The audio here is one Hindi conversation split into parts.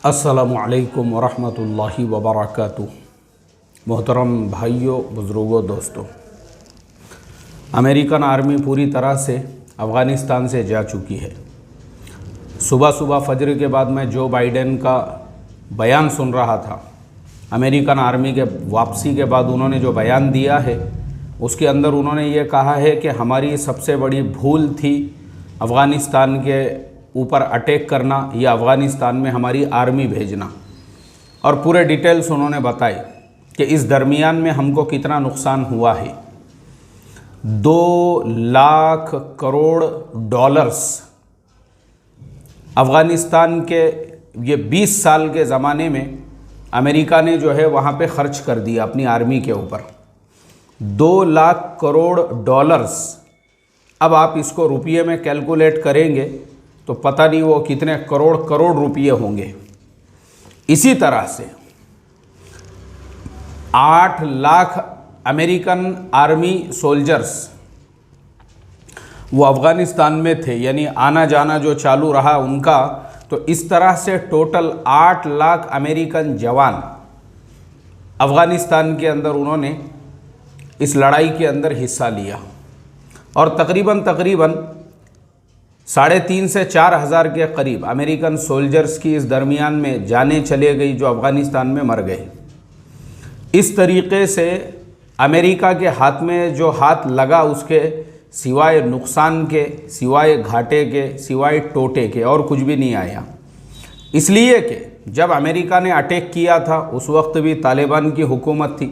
अस्सलामुअलैकुम वरहमतुल्लाहि वबरकातुहू। मोहतरम भाइयों, बुज़ुर्गों, दोस्तों, अमेरिकन आर्मी पूरी तरह से अफ़गानिस्तान से जा चुकी है। सुबह सुबह फजर के बाद मैं जो बाइडेन का बयान सुन रहा था। अमेरिकन आर्मी के वापसी के बाद उन्होंने जो बयान दिया है उसके अंदर उन्होंने ये कहा है कि हमारी सबसे बड़ी भूल थी अफ़गानिस्तान के ऊपर अटैक करना या अफ़गानिस्तान में हमारी आर्मी भेजना, और पूरे डिटेल्स उन्होंने बताए कि इस दरमियान में हमको कितना नुकसान हुआ है। 2 लाख करोड़ डॉलर्स अफ़गानिस्तान के ये 20 साल के ज़माने में अमेरिका ने जो है वहाँ पे ख़र्च कर दिया अपनी आर्मी के ऊपर। 2 लाख करोड़ डॉलर्स। अब आप इसको रुपये में कैलकुलेट करेंगे तो पता नहीं वो कितने करोड़ करोड़ रुपये होंगे। इसी तरह से 8 लाख अमेरिकन आर्मी सोल्जर्स वो अफ़गानिस्तान में थे, यानी आना जाना जो चालू रहा उनका। तो इस तरह से टोटल 8 लाख अमेरिकन जवान अफ़गानिस्तान के अंदर उन्होंने इस लड़ाई के अंदर हिस्सा लिया, और तकरीबन 3,500 से 4,000 के करीब अमेरिकन सोल्जर्स की इस दरमियान में जानें चले गई जो अफ़गानिस्तान में मर गए। इस तरीक़े से अमेरिका के हाथ में जो हाथ लगा उसके सिवाय नुकसान के, सिवाय घाटे के, सिवाय टोटे के और कुछ भी नहीं आया। इसलिए कि जब अमेरिका ने अटैक किया था उस वक्त भी तालिबान की हुकूमत थी।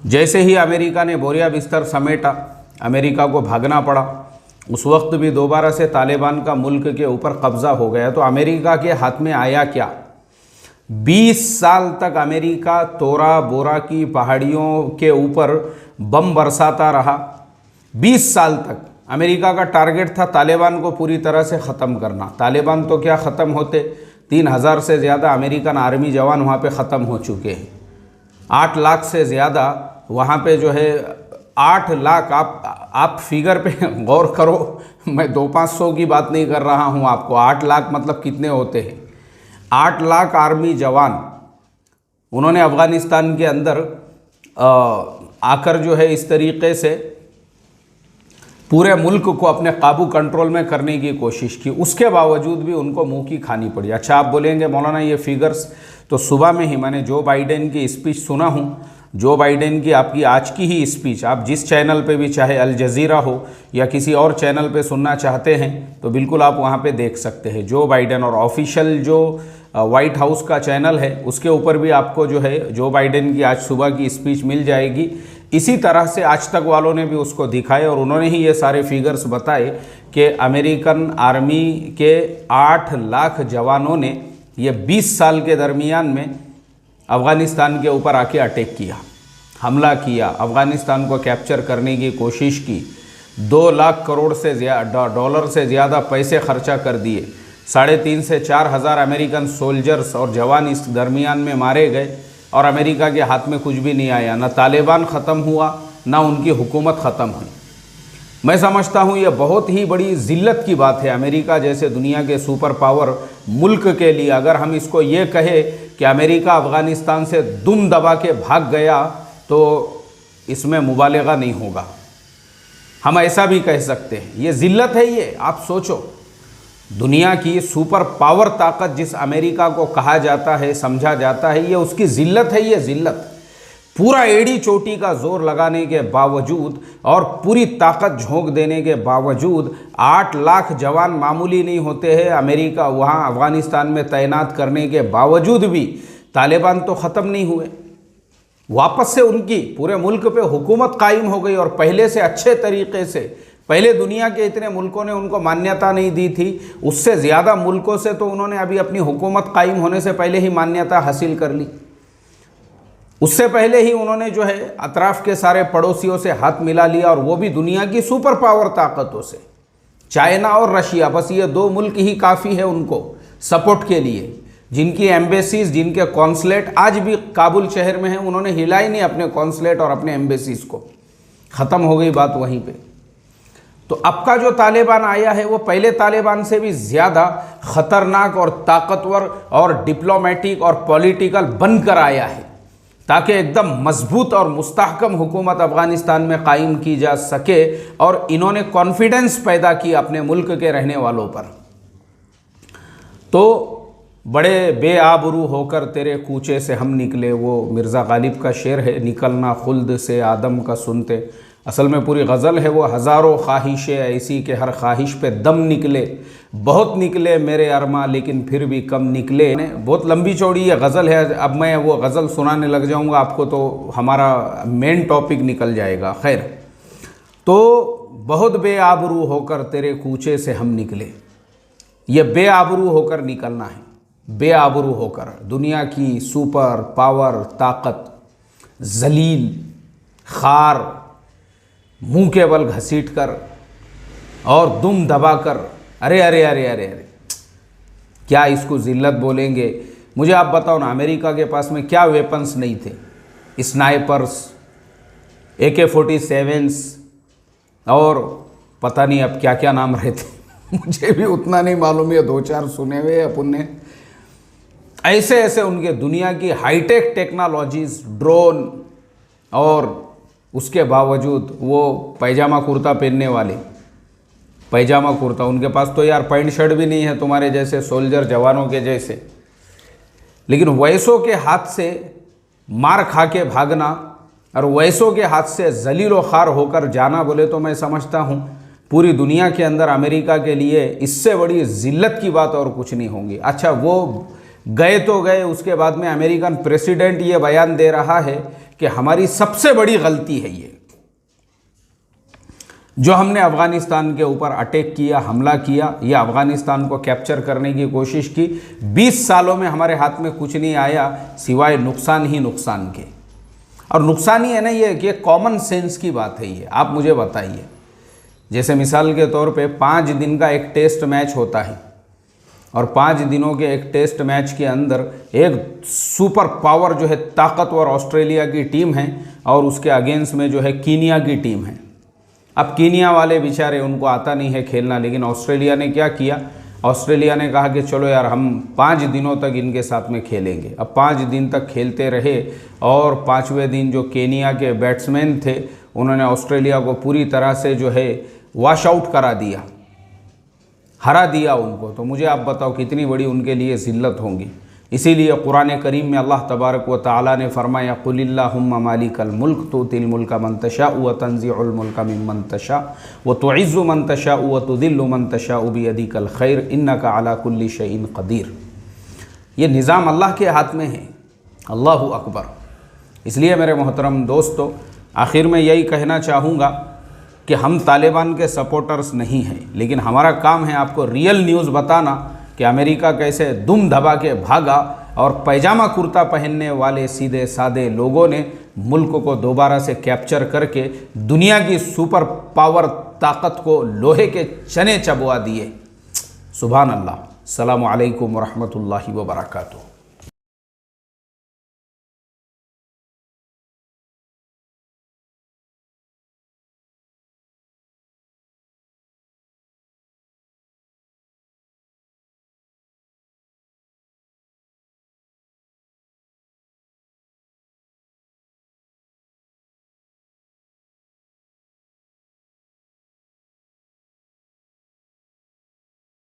जैसे ही अमेरिका ने बोरिया बिस्तर समेटा, अमेरिका को भागना पड़ा। उस वक्त भी दोबारा से तालिबान का मुल्क के ऊपर कब्ज़ा हो गया। तो अमेरिका के हाथ में आया क्या? 20 साल तक अमेरिका तोरा बोरा की पहाड़ियों के ऊपर बम बरसाता रहा। 20 साल तक अमेरिका का टारगेट था तालिबान को पूरी तरह से ख़त्म करना। तालिबान तो क्या ख़त्म होते, 3,000 से ज़्यादा अमेरिकन आर्मी जवान वहाँ पे ख़त्म हो चुके हैं। 8 लाख से ज़्यादा वहाँ पे जो है 8 लाख, आप फिगर पे गौर करो। मैं 200-500 की बात नहीं कर रहा हूँ आपको। 8 लाख मतलब कितने होते हैं? 8 लाख आर्मी जवान उन्होंने अफ़गानिस्तान के अंदर आकर जो है इस तरीक़े से पूरे मुल्क को अपने काबू कंट्रोल में करने की कोशिश की। उसके बावजूद भी उनको मुंह की खानी पड़ी। अच्छा, आप बोलेंगे मौलाना ये फिगर्स तो सुबह में ही मैंने जो बाइडेन की स्पीच सुना हूँ, जो बाइडेन की आपकी आज की ही स्पीच आप जिस चैनल पे भी, चाहे अल जज़ीरा हो या किसी और चैनल पे सुनना चाहते हैं तो बिल्कुल आप वहाँ पे देख सकते हैं। जो बाइडेन और ऑफिशियल जो वाइट हाउस का चैनल है उसके ऊपर भी आपको जो है जो बाइडेन की आज सुबह की स्पीच मिल जाएगी। इसी तरह से आज तक वालों ने भी उसको दिखाए और उन्होंने ही ये सारे फिगर्स बताए कि अमेरिकन आर्मी के 8 लाख जवानों ने ये 20 साल के दरमियान में अफ़गानिस्तान के ऊपर आके अटैक किया, हमला किया, अफ़गानिस्तान को कैप्चर करने की कोशिश की। 2 लाख करोड़ से डॉलर से ज़्यादा पैसे खर्चा कर दिए। 3,500 से 4,000 अमेरिकन सोल्जर्स और जवान इस दरमियान में मारे गए और अमेरिका के हाथ में कुछ भी नहीं आया। न तालिबान ख़त्म हुआ, न उनकी हुकूमत ख़त्म हुई। मैं समझता हूँ ये बहुत ही बड़ी ज़िल्लत की बात है अमेरिका जैसे दुनिया के सुपर पावर मुल्क के लिए। अगर हम इसको ये कहे कि अमेरिका अफ़गानिस्तान से दुम दबा के भाग गया तो इसमें मुबालगा नहीं होगा। हम ऐसा भी कह सकते हैं, ये ज़िल्लत है। ये आप सोचो, दुनिया की सुपर पावर ताकत जिस अमेरिका को कहा जाता है, समझा जाता है, ये उसकी ज़िल्लत है। ये ज़िल्लत पूरा एड़ी चोटी का जोर लगाने के बावजूद और पूरी ताकत झोंक देने के बावजूद 8 लाख जवान मामूली नहीं होते हैं। अमेरिका वहाँ अफ़गानिस्तान में तैनात करने के बावजूद भी तालिबान तो ख़त्म नहीं हुए। वापस से उनकी पूरे मुल्क पे हुकूमत कायम हो गई, और पहले से अच्छे तरीक़े से। पहले दुनिया के इतने मुल्कों ने उनको मान्यता नहीं दी थी, उससे ज़्यादा मुल्कों से तो उन्होंने अभी अपनी हुकूमत कायम होने से पहले ही मान्यता हासिल कर ली। उससे पहले ही उन्होंने जो है अतराफ़ के सारे पड़ोसियों से हाथ मिला लिया, और वो भी दुनिया की सुपर पावर ताकतों से। चाइना और रशिया, बस ये 2 मुल्क ही काफ़ी है उनको सपोर्ट के लिए, जिनकी एम्बेसीज़, जिनके कॉन्सुलेट आज भी काबुल शहर में हैं। उन्होंने हिला ही नहीं अपने कॉन्सुलेट और अपने एम्बेसीज़ को। ख़त्म हो गई बात वहीं पे। तो अब का जो तालिबान आया है वो पहले तालिबान से भी ज़्यादा ख़तरनाक और ताकतवर और डिप्लोमेटिक और पॉलिटिकल बनकर आया है, ताकि एकदम मजबूत और मुस्तहकम हुकूमत अफ़गानिस्तान में कायम की जा सके। और इन्होंने कॉन्फिडेंस पैदा की अपने मुल्क के रहने वालों पर। तो बड़े बेआबरू होकर तेरे कूचे से हम निकले, वो मिर्ज़ा गालिब का शेर है, निकलना खुल्द से आदम का सुनते। असल में पूरी गज़ल है वो, हज़ारों ख्वाहिशें ऐसी कि हर ख्वाहिश पे दम निकले, बहुत निकले मेरे अरमा लेकिन फिर भी कम निकले। बहुत लंबी चौड़ी ये गज़ल है, अब मैं वो गज़ल सुनाने लग जाऊंगा आपको तो हमारा मेन टॉपिक निकल जाएगा। खैर, तो बहुत बेआबरू होकर तेरे कूचे से हम निकले, ये बेआबरू होकर निकलना है, बेआबरू होकर दुनिया की सुपर पावर ताकत, जलील खार, मुंह के बल घसीट कर और दुम दबा कर, अरे अरे अरे अरे अरे क्या इसको ज़िल्लत बोलेंगे। मुझे आप बताओ ना, अमेरिका के पास में क्या वेपन्स नहीं थे, स्नाइपर्स, AK-47 और पता नहीं अब क्या क्या नाम रहते मुझे भी उतना नहीं मालूम है, 2-4 सुने हुए अपन ने। ऐसे ऐसे उनके दुनिया की हाईटेक टेक्नोलॉजीज़, ड्रोन, और उसके बावजूद वो पैजामा कुर्ता पहनने वाले, पैजामा कुर्ता, उनके पास तो यार पैंट शर्ट भी नहीं है तुम्हारे जैसे सोल्जर जवानों के जैसे। लेकिन वैसों के हाथ से मार खा के भागना और वैसों के हाथ से जलील व खार होकर जाना, बोले तो मैं समझता हूँ पूरी दुनिया के अंदर अमेरिका के लिए इससे बड़ी ज़िल्लत की बात और कुछ नहीं होगी। अच्छा, वो गए तो गए, उसके बाद में अमेरिकन प्रेसिडेंट ये बयान दे रहा है कि हमारी सबसे बड़ी गलती है ये जो हमने अफ़गानिस्तान के ऊपर अटैक किया, हमला किया, या अफ़गानिस्तान को कैप्चर करने की कोशिश की। 20 सालों में हमारे हाथ में कुछ नहीं आया सिवाय नुकसान ही नुकसान के। और नुकसान ही है ना ये कॉमन सेंस की बात है ये। आप मुझे बताइए, जैसे मिसाल के तौर पे 5 दिन का एक टेस्ट मैच होता है और 5 दिनों के एक टेस्ट मैच के अंदर एक सुपर पावर जो है ताकतवर ऑस्ट्रेलिया की टीम है और उसके अगेंस्ट में जो है कीनिया की टीम है। अब कीनिया वाले बेचारे, उनको आता नहीं है खेलना, लेकिन ऑस्ट्रेलिया ने क्या किया, ऑस्ट्रेलिया ने कहा कि चलो यार हम 5 दिनों तक इनके साथ में खेलेंगे। अब 5 दिन तक खेलते रहे और 5वें दिन जो कीनिया के बैट्समैन थे उन्होंने ऑस्ट्रेलिया को पूरी तरह से जो है वॉश आउट करा दिया, हरा दिया उनको। तो मुझे आप बताओ कितनी बड़ी उनके लिए ज़िल्लत होंगी। इसीलिए कुरान करीम में अल्लाह तबारक व तआला ने फरमाया, कुलिल्लाहुम्मा मालिकल मुल्क तुतिल मुल्का मन तशाउ व तंज़िउल मुल्का मिम्मन तशा व तुइज़्ज़ु मन तशाउ व तुदिल्लु मन तशाउ बियदिकल खैर इन्नका अला कुल्लि शैइन क़दीर। ये निज़ाम अल्लाह के हाथ में है। अल्लाहु अकबर। इसलिए मेरे मोहतरम दोस्तों, आखिर में यही कहना चाहूँगा कि हम तालिबान के सपोर्टर्स नहीं हैं, लेकिन हमारा काम है आपको रियल न्यूज़ बताना कि अमेरिका कैसे दुम दबा के भागा और पैजामा कुर्ता पहनने वाले सीधे सादे लोगों ने मुल्क को दोबारा से कैप्चर करके दुनिया की सुपर पावर ताकत को लोहे के चने चबवा दिए। सुभान अल्लाह। अस्सलामु अलैकुम व रहमतुल्लाहि व बरकातुहू।